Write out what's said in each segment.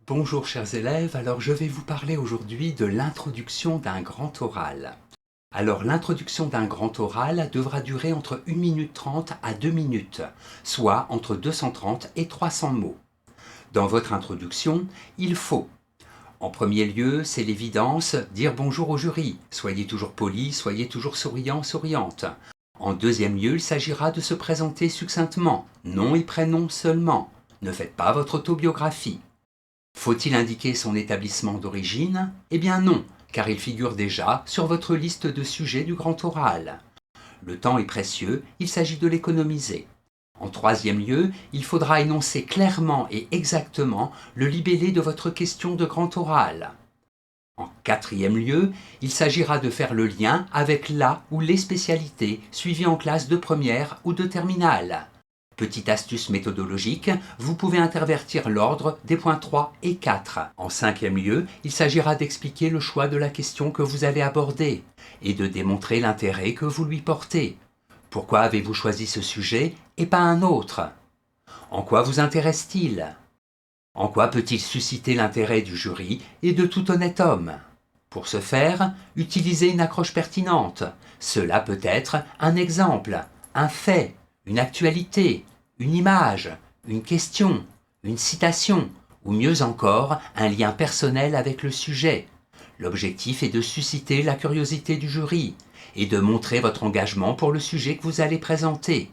Bonjour chers élèves, alors je vais vous parler aujourd'hui de l'introduction d'un grand oral. Alors l'introduction d'un grand oral devra durer entre 1 minute 30 à 2 minutes, soit entre 230 et 300 mots. Dans votre introduction, il faut, en premier lieu, c'est l'évidence, dire bonjour au jury. Soyez toujours poli, soyez toujours souriant, souriante. En deuxième lieu, il s'agira de se présenter succinctement, nom et prénom seulement. Ne faites pas votre autobiographie. Faut-il indiquer son établissement d'origine? Eh bien non, car il figure déjà sur votre liste de sujets du grand oral. Le temps est précieux, il s'agit de l'économiser. En troisième lieu, il faudra énoncer clairement et exactement le libellé de votre question de grand oral. En quatrième lieu, il s'agira de faire le lien avec la ou les spécialités suivies en classe de première ou de terminale. Petite astuce méthodologique, vous pouvez intervertir l'ordre des points 3 et 4. En cinquième lieu, il s'agira d'expliquer le choix de la question que vous allez aborder et de démontrer l'intérêt que vous lui portez. Pourquoi avez-vous choisi ce sujet et pas un autre? En quoi vous intéresse-t-il? En quoi peut-il susciter l'intérêt du jury et de tout honnête homme? Pour ce faire, utilisez une accroche pertinente. Cela peut être un exemple, un fait, une actualité, une image, une question, une citation, ou mieux encore, un lien personnel avec le sujet. L'objectif est de susciter la curiosité du jury et de montrer votre engagement pour le sujet que vous allez présenter.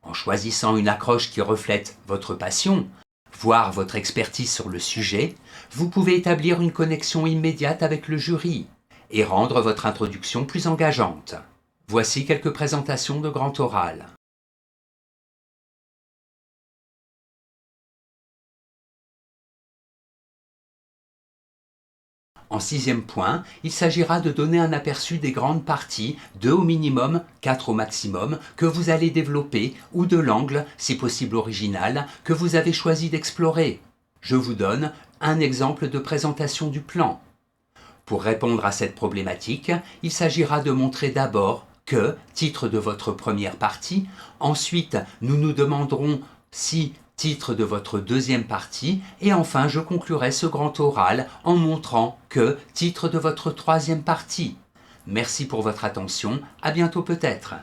En choisissant une accroche qui reflète votre passion, voire votre expertise sur le sujet, vous pouvez établir une connexion immédiate avec le jury et rendre votre introduction plus engageante. Voici quelques présentations de grand oral. En sixième point, il s'agira de donner un aperçu des grandes parties, 2 au minimum, 4 au maximum, que vous allez développer, ou de l'angle, si possible original, que vous avez choisi d'explorer. Je vous donne un exemple de présentation du plan. Pour répondre à cette problématique, il s'agira de montrer d'abord que, titre de votre première partie, ensuite nous nous demanderons si titre de votre deuxième partie, et enfin je conclurai ce grand oral en montrant que titre de votre troisième partie. Merci pour votre attention, à bientôt peut-être.